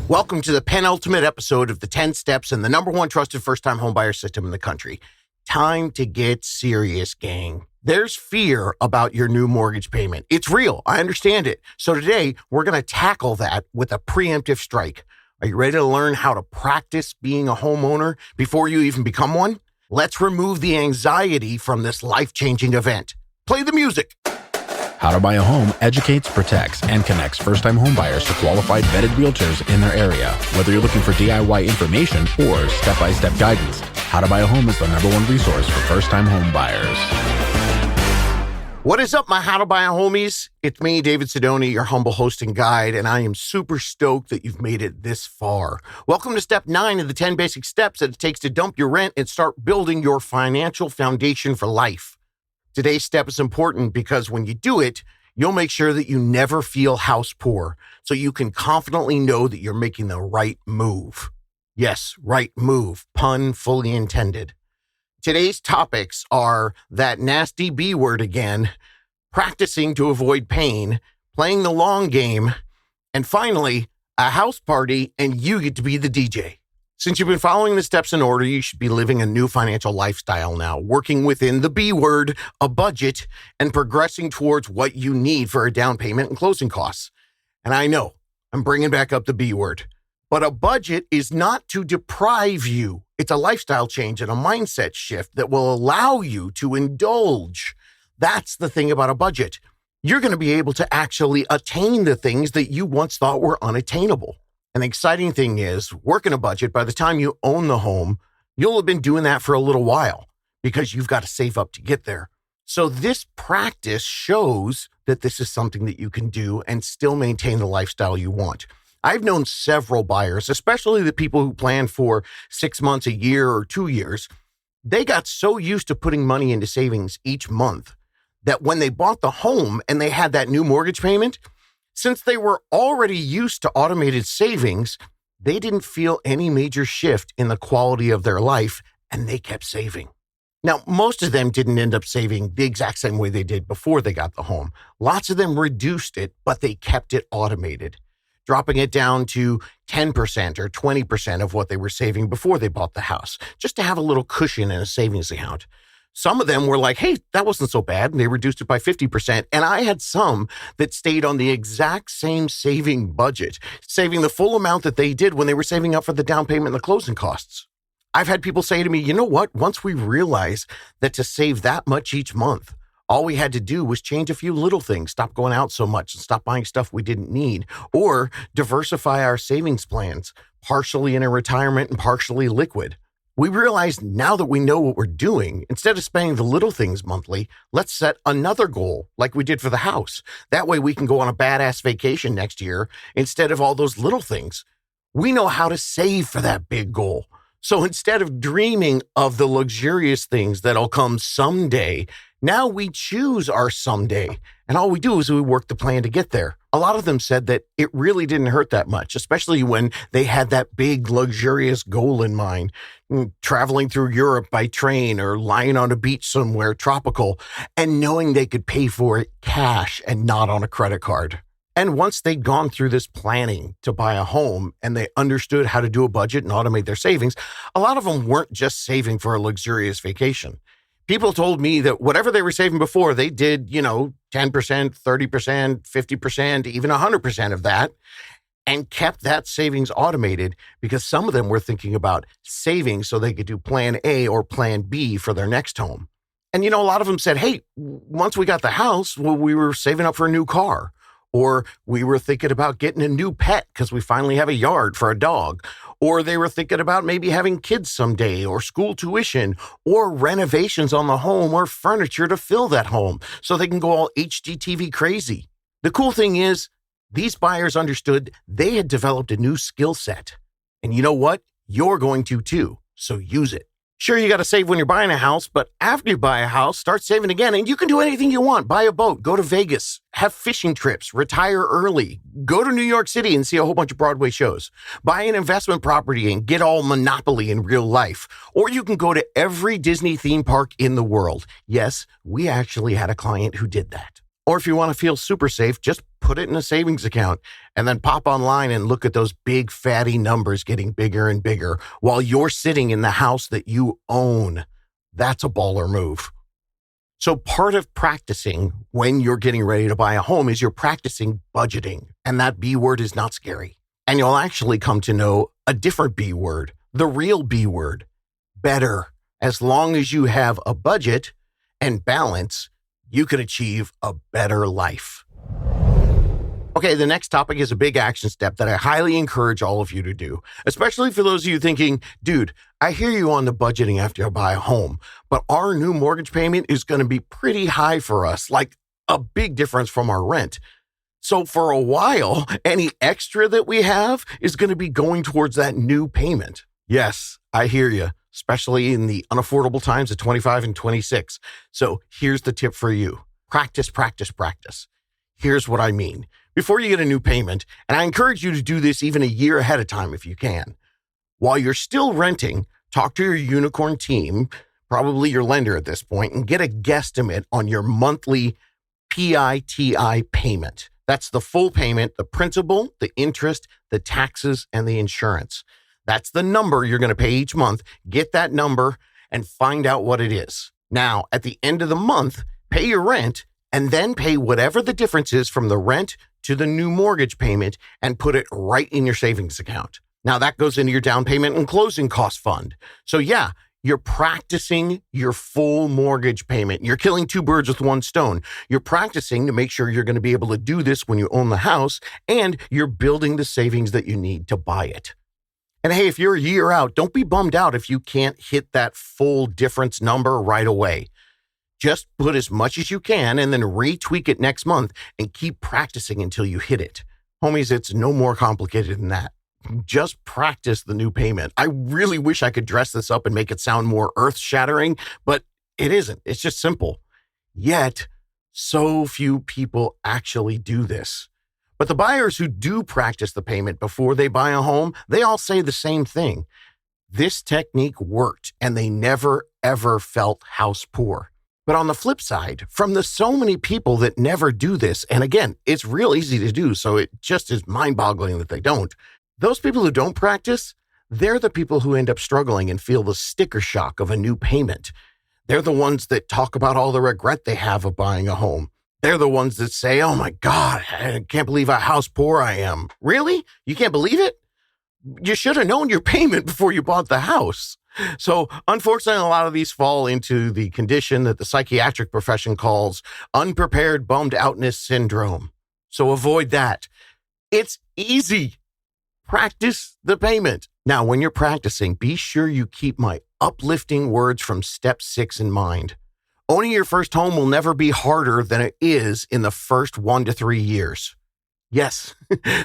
Welcome to the penultimate episode of the 10 steps and the number one trusted first-time homebuyer system in the country. Time to get serious, gang. There's fear about your new mortgage payment. It's real. I understand it. So today, we're going to tackle that with a preemptive strike. Are you ready to learn how to practice being a homeowner before you even become one? Let's remove the anxiety from this life-changing event. Play the music. How to Buy a Home educates, protects, and connects first-time homebuyers to qualified vetted realtors in their area. Whether you're looking for DIY information or step-by-step guidance, How to Buy a Home is the number one resource for first-time homebuyers. What is up, my How to Buy a Homies? It's me, David Sidoni, your humble host and guide, and I am super stoked that you've made it this far. Welcome to step 9 of the 10 basic steps that it takes to dump your rent and start building your financial foundation for life. Today's step is important because when you do it, you'll make sure that you never feel house poor, so you can confidently know that you're making the right move. Yes, right move, pun fully intended. Today's topics are that nasty B word again, practicing to avoid pain, playing the long game, and finally, a house party and you get to be the DJ. Since you've been following the steps in order, you should be living a new financial lifestyle now, working within the B word, a budget, and progressing towards what you need for a down payment and closing costs. And I know, I'm bringing back up the B word, but a budget is not to deprive you. It's a lifestyle change and a mindset shift that will allow you to indulge. That's the thing about a budget. You're going to be able to actually attain the things that you once thought were unattainable. And the exciting thing is, working a budget, by the time you own the home, you'll have been doing that for a little while because you've got to save up to get there. So this practice shows that this is something that you can do and still maintain the lifestyle you want. I've known several buyers, especially the people who plan for 6 months, a year, or 2 years. They got so used to putting money into savings each month that when they bought the home and they had that new mortgage payment, since they were already used to automated savings, they didn't feel any major shift in the quality of their life, and they kept saving. Now, most of them didn't end up saving the exact same way they did before they got the home. Lots of them reduced it, but they kept it automated, dropping it down to 10% or 20% of what they were saving before they bought the house, just to have a little cushion in a savings account. Some of them were like, hey, that wasn't so bad, and they reduced it by 50%. And I had some that stayed on the exact same saving budget, saving the full amount that they did when they were saving up for the down payment and the closing costs. I've had people say to me, you know what? Once we realized that to save that much each month, all we had to do was change a few little things, stop going out so much and stop buying stuff we didn't need, or diversify our savings plans, partially in a retirement and partially liquid. We realized now that we know what we're doing, instead of spending the little things monthly, let's set another goal like we did for the house. That way we can go on a badass vacation next year instead of all those little things. We know how to save for that big goal. So instead of dreaming of the luxurious things that'll come someday, now we choose our someday. And all we do is we work the plan to get there. A lot of them said that it really didn't hurt that much, especially when they had that big luxurious goal in mind, traveling through Europe by train or lying on a beach somewhere tropical and knowing they could pay for it cash and not on a credit card. And once they'd gone through this planning to buy a home and they understood how to do a budget and automate their savings, a lot of them weren't just saving for a luxurious vacation. People told me that whatever they were saving before, they did, 10%, 30%, 50%, even 100% of that, and kept that savings automated because some of them were thinking about saving so they could do plan A or plan B for their next home. And, a lot of them said, hey, once we got the house, we were saving up for a new car. Or we were thinking about getting a new pet because we finally have a yard for a dog. Or they were thinking about maybe having kids someday, or school tuition, or renovations on the home, or furniture to fill that home so they can go all HGTV crazy. The cool thing is, these buyers understood they had developed a new skill set. And you know what? You're going to too. So use it. Sure, you got to save when you're buying a house, but after you buy a house, start saving again, and you can do anything you want. Buy a boat, go to Vegas, have fishing trips, retire early, go to New York City and see a whole bunch of Broadway shows, buy an investment property and get all Monopoly in real life. Or you can go to every Disney theme park in the world. Yes, we actually had a client who did that. Or if you want to feel super safe, just put it in a savings account, and then pop online and look at those big fatty numbers getting bigger and bigger while you're sitting in the house that you own. That's a baller move. So part of practicing when you're getting ready to buy a home is you're practicing budgeting. And that B word is not scary. And you'll actually come to know a different B word, the real B word, better. As long as you have a budget and balance, you can achieve a better life. Okay, the next topic is a big action step that I highly encourage all of you to do, especially for those of you thinking, dude, I hear you on the budgeting after I buy a home, but our new mortgage payment is going to be pretty high for us, like a big difference from our rent. So for a while, any extra that we have is going to be going towards that new payment. Yes, I hear you, especially in the unaffordable times of 25 and 26. So here's the tip for you. Practice, practice, practice. Here's what I mean. Before you get a new payment, and I encourage you to do this even a year ahead of time if you can, while you're still renting, talk to your unicorn team, probably your lender at this point, and get a guesstimate on your monthly PITI payment. That's the full payment, the principal, the interest, the taxes, and the insurance. That's the number you're going to pay each month. Get that number and find out what it is. Now, at the end of the month, pay your rent and then pay whatever the difference is from the rent to the new mortgage payment and put it right in your savings account. Now that goes into your down payment and closing cost fund. So yeah, you're practicing your full mortgage payment. You're killing two birds with one stone. You're practicing to make sure you're going to be able to do this when you own the house, and you're building the savings that you need to buy it. And hey, if you're a year out, don't be bummed out if you can't hit that full difference number right away. Just put as much as you can and then retweak it next month and keep practicing until you hit it. Homies, it's no more complicated than that. Just practice the new payment. I really wish I could dress this up and make it sound more earth-shattering, but it isn't. It's just simple. Yet, so few people actually do this. But the buyers who do practice the payment before they buy a home, they all say the same thing. This technique worked, and they never, ever felt house poor. But on the flip side, from the so many people that never do this, and again, it's real easy to do, so it just is mind-boggling that they don't. Those people who don't practice, they're the people who end up struggling and feel the sticker shock of a new payment. They're the ones that talk about all the regret they have of buying a home. They're the ones that say, oh my God, I can't believe how house poor I am. Really? You can't believe it? You should have known your payment before you bought the house. So unfortunately, a lot of these fall into the condition that the psychiatric profession calls unprepared bummed outness syndrome. So avoid that. It's easy. Practice the payment. Now, when you're practicing, be sure you keep my uplifting words from step 6 in mind. Owning your first home will never be harder than it is in the first 1 to 3 years. Yes.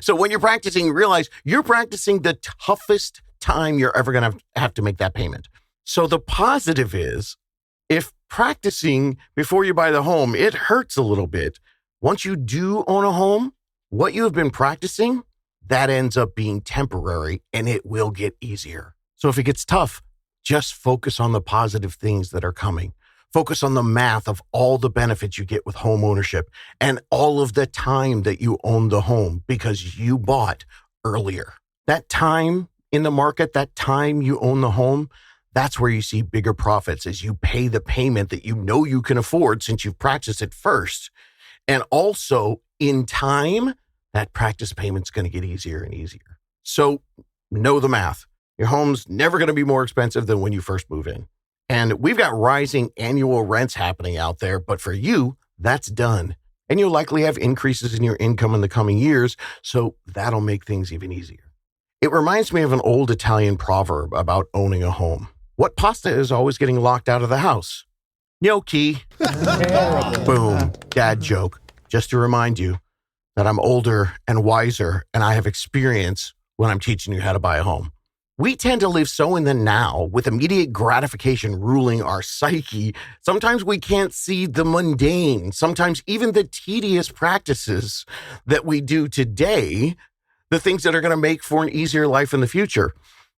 So when you're practicing, realize you're practicing the toughest time you're ever going to have to make that payment. So the positive is, if practicing before you buy the home, it hurts a little bit. Once you do own a home, what you have been practicing, that ends up being temporary and it will get easier. So if it gets tough, just focus on the positive things that are coming. Focus on the math of all the benefits you get with home ownership and all of the time that you own the home because you bought earlier. That time in the market, that time you own the home, that's where you see bigger profits as you pay the payment that you know you can afford since you've practiced it first. And also in time, that practice payment's going to get easier and easier. So know the math. Your home's never going to be more expensive than when you first move in. And we've got rising annual rents happening out there, but for you, that's done. And you'll likely have increases in your income in the coming years, so that'll make things even easier. It reminds me of an old Italian proverb about owning a home. What pasta is always getting locked out of the house? Gnocchi. Boom. Dad joke. Just to remind you that I'm older and wiser, and I have experience when I'm teaching you how to buy a home. We tend to live so in the now with immediate gratification ruling our psyche. Sometimes we can't see the mundane, sometimes even the tedious practices that we do today, the things that are going to make for an easier life in the future.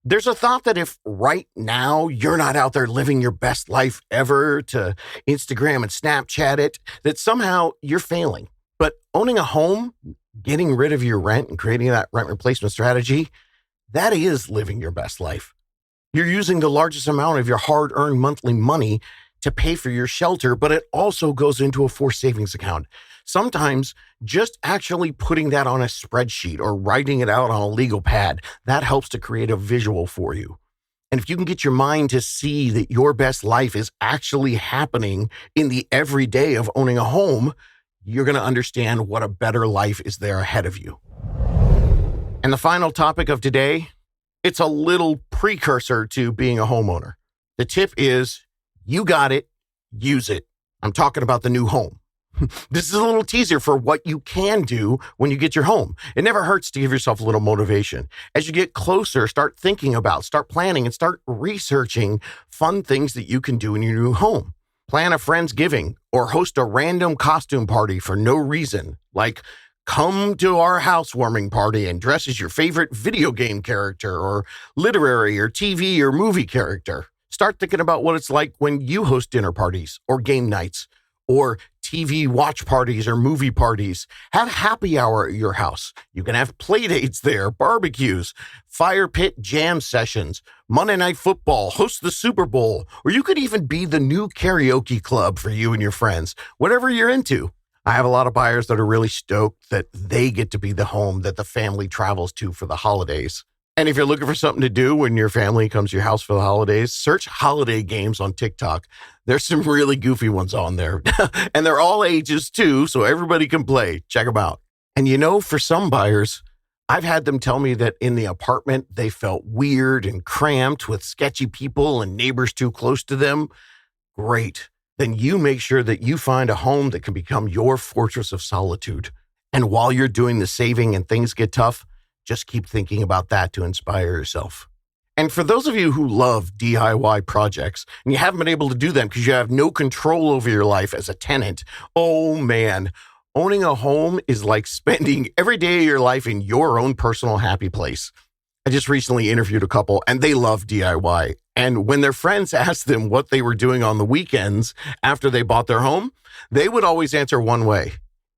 There's a thought that if right now you're not out there living your best life ever to Instagram and Snapchat it, that somehow you're failing. But owning a home, getting rid of your rent and creating that rent replacement strategy, that is living your best life. You're using the largest amount of your hard-earned monthly money to pay for your shelter, but it also goes into a forced savings account. Sometimes just actually putting that on a spreadsheet or writing it out on a legal pad, that helps to create a visual for you. And if you can get your mind to see that your best life is actually happening in the everyday of owning a home, you're going to understand what a better life is there ahead of you. And the final topic of today, it's a little precursor to being a homeowner. The tip is, you got it, use it. I'm talking about the new home. This is a little teaser for what you can do when you get your home. It never hurts to give yourself a little motivation. As you get closer, start thinking about, start planning, and start researching fun things that you can do in your new home. Plan a Friendsgiving or host a random costume party for no reason, like come to our housewarming party and dress as your favorite video game character or literary or TV or movie character. Start thinking about what it's like when you host dinner parties or game nights or TV watch parties or movie parties. Have happy hour at your house. You can have play dates there, barbecues, fire pit jam sessions, Monday Night Football, host the Super Bowl, or you could even be the new karaoke club for you and your friends, whatever you're into. I have a lot of buyers that are really stoked that they get to be the home that the family travels to for the holidays. And if you're looking for something to do when your family comes to your house for the holidays, search holiday games on TikTok. There's some really goofy ones on there. And they're all ages too, so everybody can play. Check them out. And you know, for some buyers, I've had them tell me that in the apartment, they felt weird and cramped with sketchy people and neighbors too close to them. Great. Then you make sure that you find a home that can become your fortress of solitude. And while you're doing the saving and things get tough, just keep thinking about that to inspire yourself. And for those of you who love DIY projects and you haven't been able to do them because you have no control over your life as a tenant, oh man, owning a home is like spending every day of your life in your own personal happy place. I just recently interviewed a couple and they love DIY. And when their friends asked them what they were doing on the weekends after they bought their home, they would always answer one way: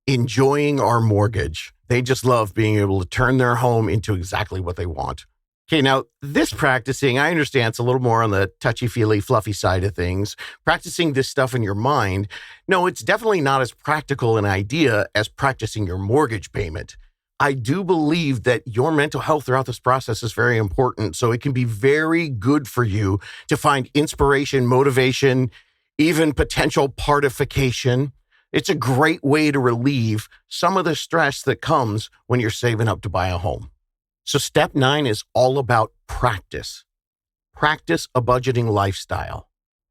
enjoying our mortgage. They just love being able to turn their home into exactly what they want. Okay, now this practicing, I understand it's a little more on the touchy-feely, fluffy side of things. Practicing this stuff in your mind, no, it's definitely not as practical an idea as practicing your mortgage payment. I do believe that your mental health throughout this process is very important, so it can be very good for you to find inspiration, motivation, even potential partification. It's a great way to relieve some of the stress that comes when you're saving up to buy a home. So step 9 is all about practice. Practice a budgeting lifestyle.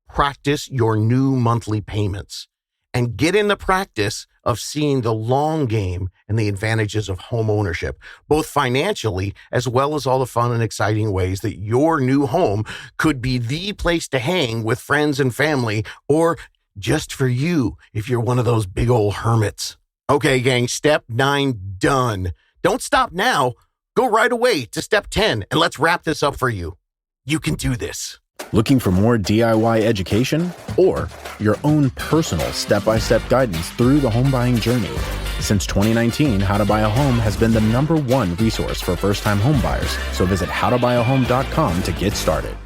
Practice your new monthly payments. And get in the practice of seeing the long game and the advantages of home ownership, both financially as well as all the fun and exciting ways that your new home could be the place to hang with friends and family, or just for you if you're one of those big old hermits. Okay, gang, step 9 done. Don't stop now. Go right away to step 10 and let's wrap this up for you. You can do this. Looking for more DIY education or your own personal step-by-step guidance through the home buying journey? Since 2019, How to Buy a Home has been the #1 resource for first-time home buyers. So visit howtobuyaHome.com to get started.